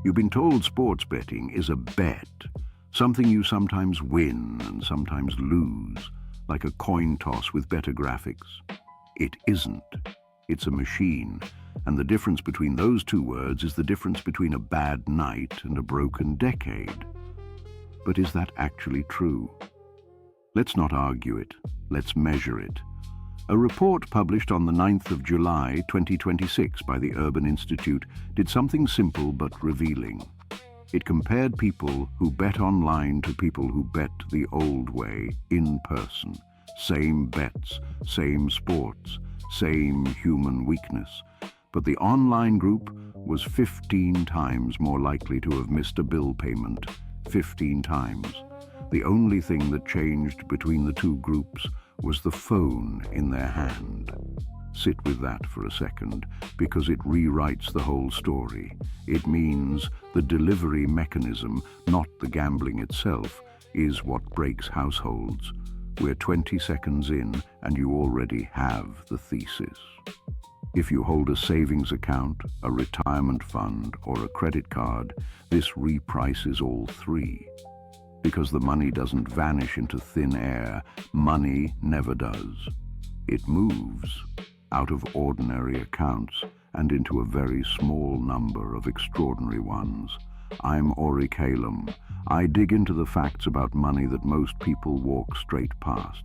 You've been told sports betting is a bet, something you sometimes win and sometimes lose, like a coin toss with better graphics. It isn't. It's a machine, and the difference between those two words is the difference between a bad night and a broken decade. But is that actually true? Let's not argue it. Let's measure it. A report published on the 9th of July 2026 by the Urban Institute did something simple but revealing. It compared people who bet online to people who bet the old way, in person. Same bets, same sports, same human weakness. But the online group was 15 times more likely to have missed a bill payment. 15 times. The only thing that changed between the two groups was the phone in their hand. Sit with that for a second, because it rewrites the whole story. It means the delivery mechanism, not the gambling itself, is what breaks households. We're 20 seconds in, and you already have the thesis. If you hold a savings account, a retirement fund, or a credit card, this reprices all three. Because the money doesn't vanish into thin air, money never does. It moves out of ordinary accounts and into a very small number of extraordinary ones. I'm Aurie Caelum. I dig into the facts about money that most people walk straight past.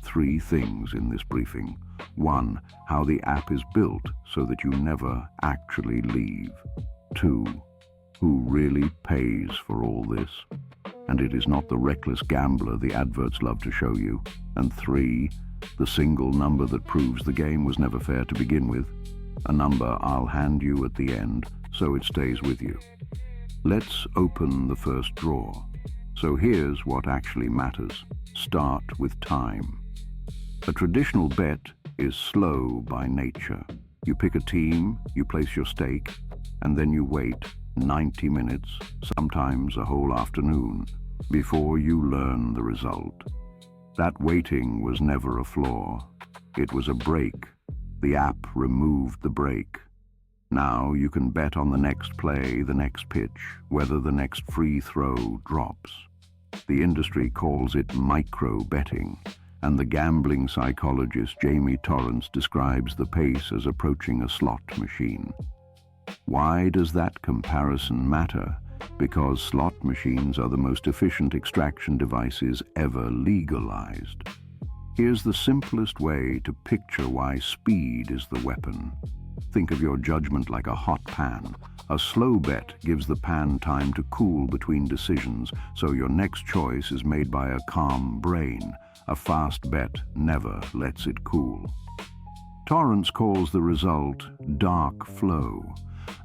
3 things in this briefing. 1, how the app is built so that you never actually leave. 2, who really pays for all this? And it is not the reckless gambler the adverts love to show you. And 3, the single number that proves the game was never fair to begin with. A number I'll hand you at the end, so it stays with you. Let's open the first drawer. So here's what actually matters. Start with time. A traditional bet is slow by nature. You pick a team, you place your stake, and then you wait 90 minutes, sometimes a whole afternoon, before you learn the result. That waiting was never a flaw. It was a break. The app removed the break. Now you can bet on the next play, the next pitch, whether the next free throw drops. The industry calls it micro-betting, and the gambling psychologist Jamie Torrance describes the pace as approaching a slot machine. Why does that comparison matter? Because slot machines are the most efficient extraction devices ever legalized. Here's the simplest way to picture why speed is the weapon. Think of your judgment like a hot pan. A slow bet gives the pan time to cool between decisions, so your next choice is made by a calm brain. A fast bet never lets it cool. Torrance calls the result dark flow,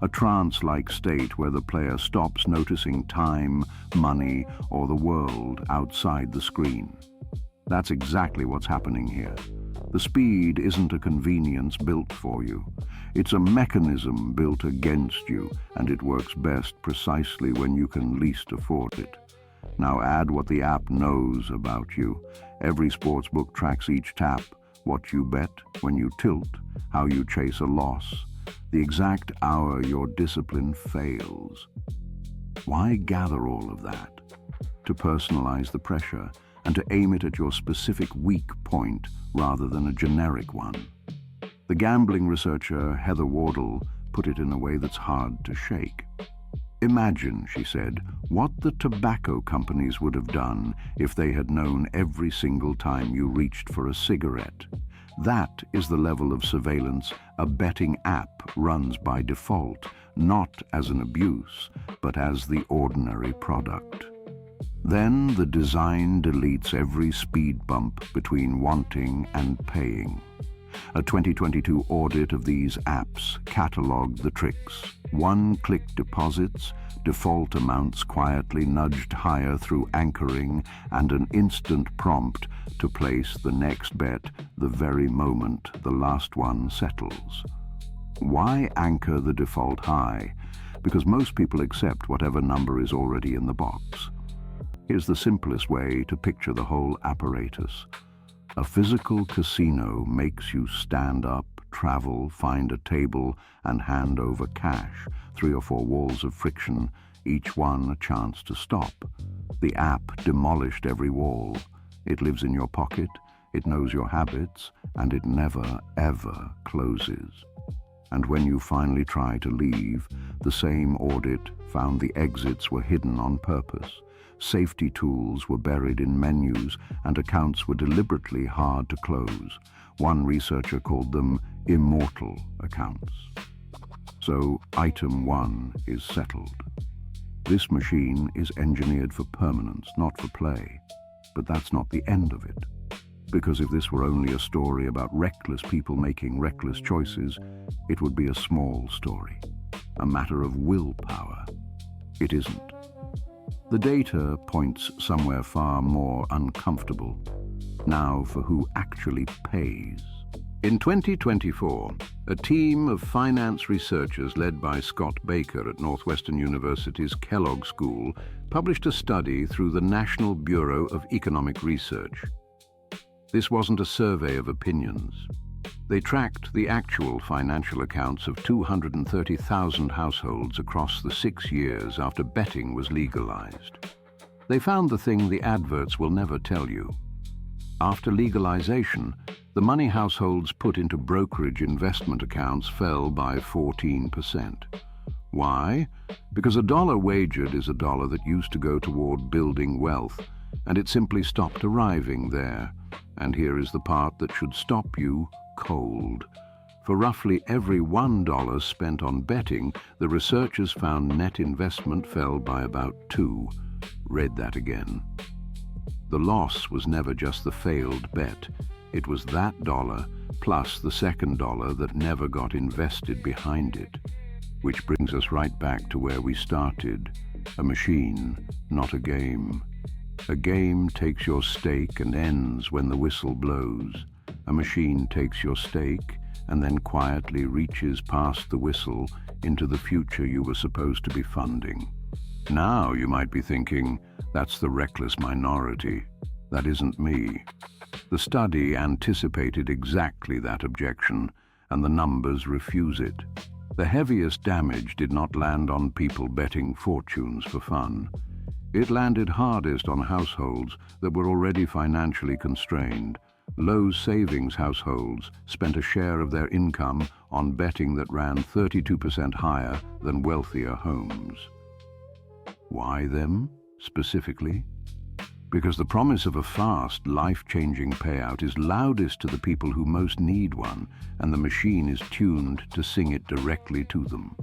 a trance-like state where the player stops noticing time, money, or the world outside the screen. That's exactly what's happening here. The speed isn't a convenience built for you. It's a mechanism built against you, and it works best precisely when you can least afford it. Now add what the app knows about you. Every sportsbook tracks each tap, what you bet, when you tilt, how you chase a loss, the exact hour your discipline fails. Why gather all of that? To personalize the pressure and to aim it at your specific weak point rather than a generic one. The gambling researcher Heather Wardle put it in a way that's hard to shake. Imagine, she said, what the tobacco companies would have done if they had known every single time you reached for a cigarette. That is the level of surveillance a betting app runs by default, not as an abuse, but as the ordinary product. Then the design deletes every speed bump between wanting and paying. A 2022 audit of these apps cataloged the tricks. One-click deposits, default amounts quietly nudged higher through anchoring, and an instant prompt to place the next bet the very moment the last one settles. Why anchor the default high? Because most people accept whatever number is already in the box. Here's the simplest way to picture the whole apparatus. A physical casino makes you stand up, travel, find a table, and hand over cash, 3 or 4 walls of friction, each one a chance to stop. The app demolished every wall. It lives in your pocket, it knows your habits, and it never, ever closes. And when you finally try to leave, the same audit found the exits were hidden on purpose. Safety tools were buried in menus, and accounts were deliberately hard to close. One researcher called them immortal accounts. So item 1 is settled. This machine is engineered for permanence, not for play. But that's not the end of it. Because if this were only a story about reckless people making reckless choices, it would be a small story, a matter of willpower. It isn't. The data points somewhere far more uncomfortable. Now for who actually pays. In 2024, a team of finance researchers led by Scott Baker at Northwestern University's Kellogg School published a study through the National Bureau of Economic Research. This wasn't a survey of opinions. They tracked the actual financial accounts of 230,000 households across the 6 years after betting was legalized. They found the thing the adverts will never tell you. After legalization, the money households put into brokerage investment accounts fell by 14%. Why? Because a dollar wagered is a dollar that used to go toward building wealth, and it simply stopped arriving there. And here is the part that should stop you cold. For roughly every $1 spent on betting, the researchers found net investment fell by about 2. Read that again. The loss was never just the failed bet. It was that dollar plus the second dollar that never got invested behind it. Which brings us right back to where we started. A machine, not a game. A game takes your stake and ends when the whistle blows. A machine takes your stake and then quietly reaches past the whistle into the future you were supposed to be funding. Now you might be thinking, that's the reckless minority. That isn't me. The study anticipated exactly that objection, and the numbers refuse it. The heaviest damage did not land on people betting fortunes for fun. It landed hardest on households that were already financially constrained. Low savings households spent a share of their income on betting that ran 32% higher than wealthier homes. Why them, specifically? Because the promise of a fast, life-changing payout is loudest to the people who most need one, and the machine is tuned to sing it directly to them.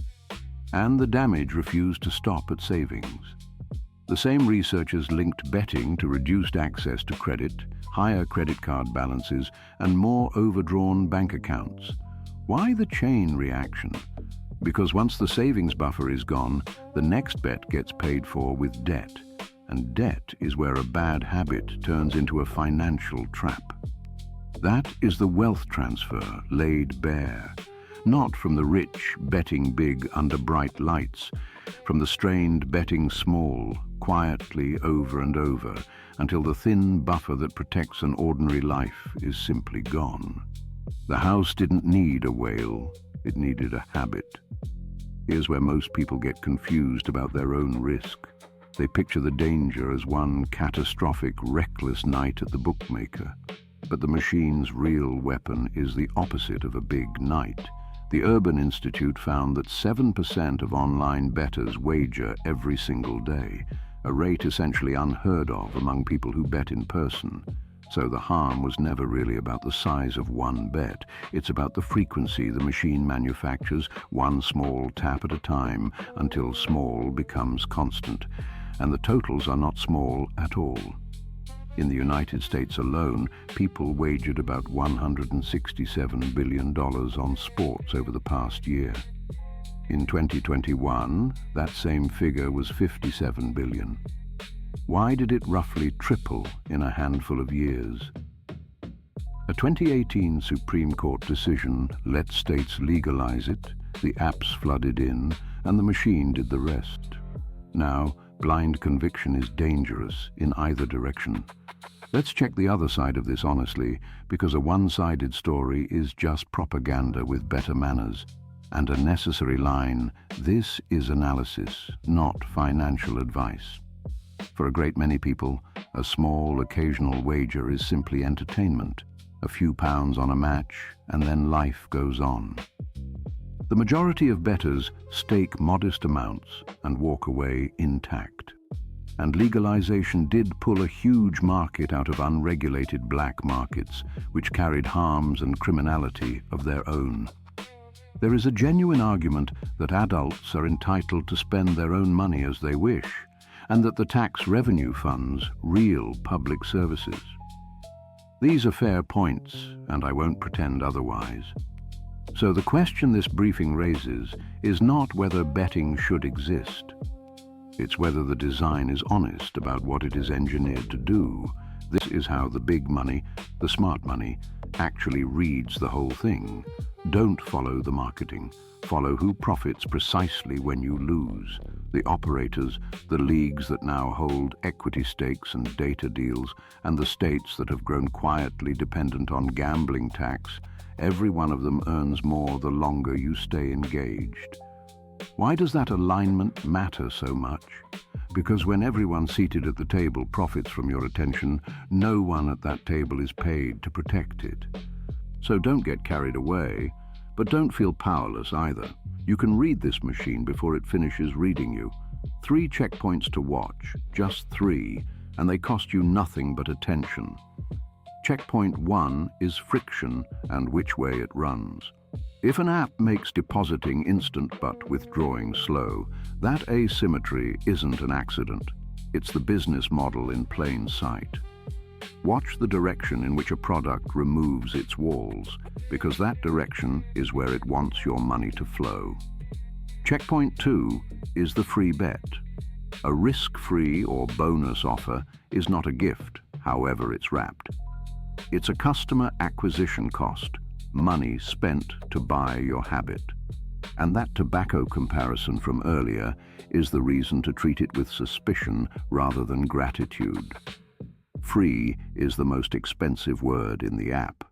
And the damage refused to stop at savings. The same researchers linked betting to reduced access to credit, higher credit card balances, and more overdrawn bank accounts. Why the chain reaction? Because once the savings buffer is gone, the next bet gets paid for with debt. And debt is where a bad habit turns into a financial trap. That is the wealth transfer laid bare. Not from the rich betting big under bright lights, from the strained betting small, quietly over and over, until the thin buffer that protects an ordinary life is simply gone. The house didn't need a whale, it needed a habit. Here's where most people get confused about their own risk. They picture the danger as one catastrophic, reckless night at the bookmaker. But the machine's real weapon is the opposite of a big night. The Urban Institute found that 7% of online bettors wager every single day, a rate essentially unheard of among people who bet in person. So the harm was never really about the size of one bet. It's about the frequency the machine manufactures, one small tap at a time, until small becomes constant. And the totals are not small at all. In the United States alone, people wagered about $167 billion on sports over the past year. In 2021, that same figure was $57 billion. Why did it roughly triple in a handful of years? A 2018 Supreme Court decision let states legalize it, the apps flooded in, and the machine did the rest. Now, blind conviction is dangerous in either direction. Let's check the other side of this honestly, because a one-sided story is just propaganda with better manners. And a necessary line, this is analysis, not financial advice. For a great many people, a small, occasional wager is simply entertainment, a few pounds on a match, and then life goes on. The majority of bettors stake modest amounts and walk away intact. And legalization did pull a huge market out of unregulated black markets, which carried harms and criminality of their own. There is a genuine argument that adults are entitled to spend their own money as they wish, and that the tax revenue funds real public services. These are fair points, and I won't pretend otherwise. So the question this briefing raises is not whether betting should exist. It's whether the design is honest about what it is engineered to do. This is how the big money, the smart money, actually reads the whole thing. Don't follow the marketing. Follow who profits precisely when you lose. The operators, the leagues that now hold equity stakes and data deals, and the states that have grown quietly dependent on gambling tax. Every one of them earns more the longer you stay engaged. Why does that alignment matter so much? Because when everyone seated at the table profits from your attention, no one at that table is paid to protect it. So don't get carried away, but don't feel powerless either. You can read this machine before it finishes reading you. 3 checkpoints to watch, just 3, and they cost you nothing but attention. Checkpoint 1 is friction and which way it runs. If an app makes depositing instant but withdrawing slow, that asymmetry isn't an accident. It's the business model in plain sight. Watch the direction in which a product removes its walls, because that direction is where it wants your money to flow. Checkpoint 2 is the free bet. A risk-free or bonus offer is not a gift, however it's wrapped. It's a customer acquisition cost, money spent to buy your habit. And that tobacco comparison from earlier is the reason to treat it with suspicion rather than gratitude. Free is the most expensive word in the app.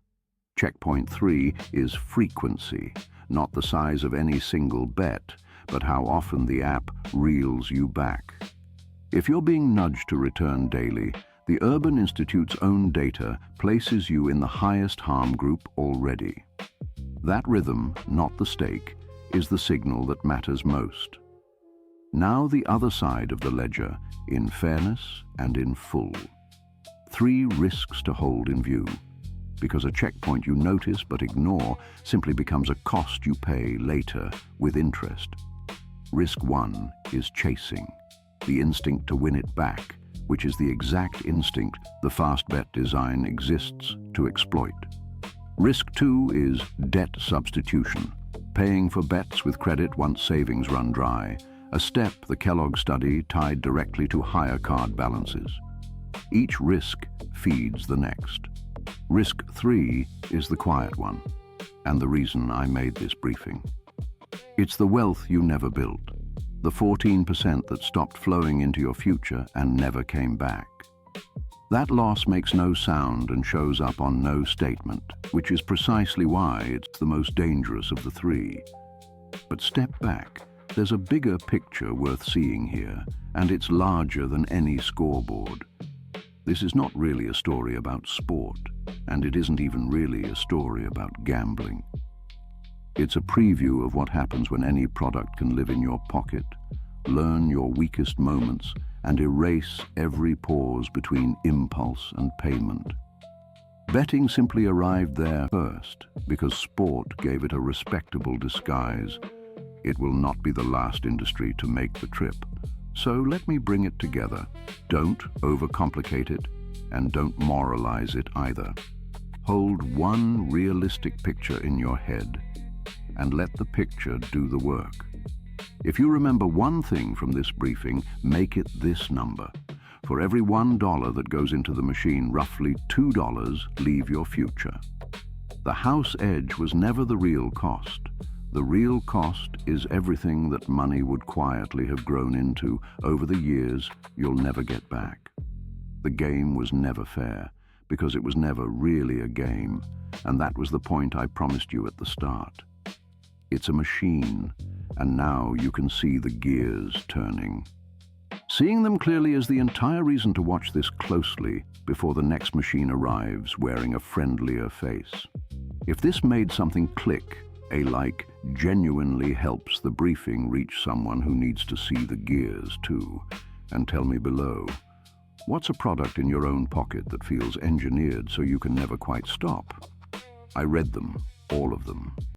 Checkpoint 3 is frequency, not the size of any single bet, but how often the app reels you back. If you're being nudged to return daily, the Urban Institute's own data places you in the highest harm group already. That rhythm, not the stake, is the signal that matters most. Now the other side of the ledger, in fairness and in full. 3 risks to hold in view, because a checkpoint you notice but ignore simply becomes a cost you pay later with interest. Risk 1 is chasing, the instinct to win it back, which is the exact instinct the fast bet design exists to exploit. Risk 2 is debt substitution, paying for bets with credit once savings run dry, a step the Kellogg study tied directly to higher card balances. Each risk feeds the next. Risk 3 is the quiet one, and the reason I made this briefing. It's the wealth you never built, the 14% that stopped flowing into your future and never came back. That loss makes no sound and shows up on no statement, which is precisely why it's the most dangerous of the 3. But step back. There's a bigger picture worth seeing here, and it's larger than any scoreboard. This is not really a story about sport, and it isn't even really a story about gambling. It's a preview of what happens when any product can live in your pocket, learn your weakest moments, and erase every pause between impulse and payment. Betting simply arrived there first because sport gave it a respectable disguise. It will not be the last industry to make the trip. So let me bring it together. Don't overcomplicate it, and don't moralize it either. Hold one realistic picture in your head, and let the picture do the work. If you remember one thing from this briefing, make it this number. For every $1 that goes into the machine, roughly $2 leave your future. The house edge was never the real cost. The real cost is everything that money would quietly have grown into over the years you'll never get back. The game was never fair, because it was never really a game, and that was the point I promised you at the start. It's a machine, and now you can see the gears turning. Seeing them clearly is the entire reason to watch this closely before the next machine arrives wearing a friendlier face. If this made something click, a like genuinely helps the briefing reach someone who needs to see the gears too. And tell me below, what's a product in your own pocket that feels engineered so you can never quite stop? I read them, all of them.